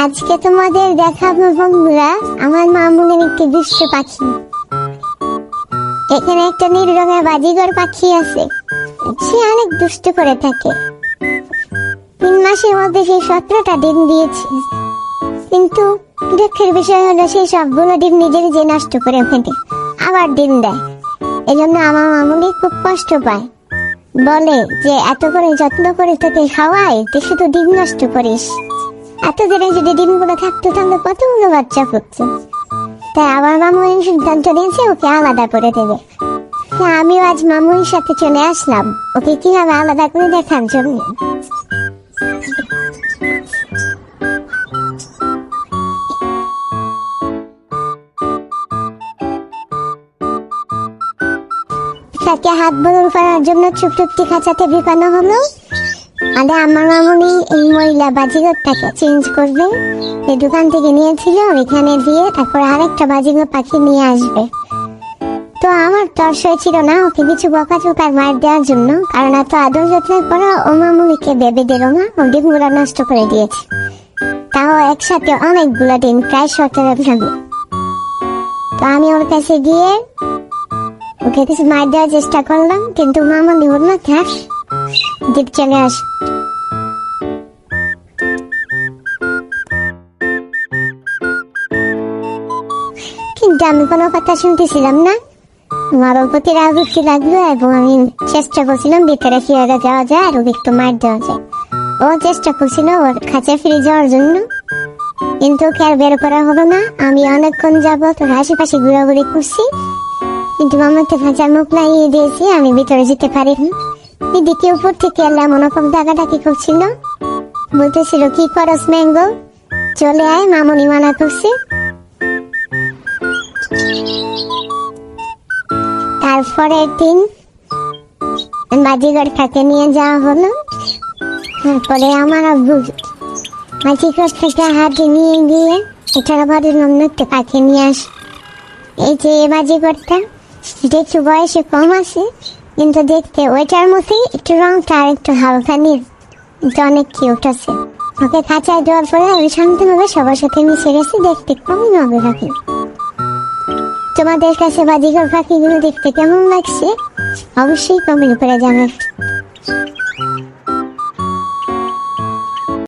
আজকে তোমাদের দেখাবো বন্ধুরা আমার মামুনের একটি দুষ্ট পাখি। এখানে একটা নীল রঙের বাজিগর পাখি আছে, সে অনেক দুষ্ট করে থাকে। 3 মাসের মধ্যে সে 17টা ডিম দিয়েছে, কিন্তু দুঃখের বিষয় হলো সেই সবগুলো ডিম নিজে নিজে নষ্ট করে ফেলে আবার ডিম দেয়। এজন্য আমার মামুনি খুব কষ্ট পায়, বলে যে এত করে যত্ন করে তোকে খাওয়াই, তুই শুধু ডিম নষ্ট করিস। এত দিনে যদি ডিমগুলো থাকতো তাহলে কতগুলো বাচ্চা ফুটতো। তাই আবার মামুনি সিদ্ধান্ত নিয়েছে ওকে আলাদা করে দেবে। তাই আমিও আজ মামুনির সাথে চলে আসলাম ওকে কিভাবে আলাদা করে দেখার জন্য। তাকে হাত বদল করার জন্য চুপটি খাঁচাতে ঢুকানো হলো। আরে আমার মামুনি এই মহিলা বাজিগরটাকে চেঞ্জ করবে, এই দোকান থেকে নিয়েছিল, ওইখানে দিয়ে তারপর আরেকটা বাজিগর পাখি নিয়ে আসবে। তো আমার তর্স হয়েছিল না ওকে কিছু বকাঝোকার মার দেওয়ার জন্য, কারণ এত আদর যত্নের পরে ও মামুনিকে ভেবে দিল না, ও ডিমগুলো নষ্ট করে দিয়েছে। তাও একসাথে অনেকগুলো ডিম, প্রায় 17টা। তো আমি ওর কাছে গিয়ে ওকে কিছু মার দেওয়ার চেষ্টা করলাম, কিন্তু মামুনি বলল থাক, দিক চলে আস। কিন্তু আমি কোনো কথা শুনতেছিলাম না। আমার ওর প্রতি রাজুক্তি লাগলো এবং আমি চেষ্টা করছিলাম ভিতরে কিভাবে যাওয়া যায় আর ওকে একটু মার দেওয়া যায়। ও চেষ্টা করছিল ওর খাঁচায় ফিরে যাওয়ার জন্য, কিন্তু ওকে আর বের করা হলো না। আমি অনেকক্ষণ যাবত ওর আশেপাশে ঘোরাঘুরি করছি, কিন্তু মামাকে খাঁচার মুখ লাগিয়ে দিয়েছি, আমি ভিতরে যেতে পারিনি। এদিকে উপর থেকে এলাম মনোকম ডাকাডাকি করছিল, বলতেছিল কি করস ম্যাঙ্গো, চলে আয়, মামুনি মানা করছে। তারপরের দিন বাজিগর খাতে নিয়ে যাওয়া হলো। তারপরে আমার আব্বু বাজিগর থেকে হাতে নিয়ে গিয়ে এটার বাড়ির অন্য একটা পাখি নিয়ে আসে। এই যে বাজিগরটা দেখতে বয়সে কম আছে, কিন্তু দেখতে ওইটার মধ্যেই একটু রংটা আর একটু হালকা নীল, কিন্তু অনেক কিউট আছে। ওকে খাঁচায় দেওয়ার পরে আমি শান্তভাবে সবার সাথে মিশে গেছি, দেখতে কেমন হবে পাখি। তোমাদের কাছে বাজিগর পাখিগুলো দেখতে কেমন লাগছে অবশ্যই কমেন্ট করে জানাবে।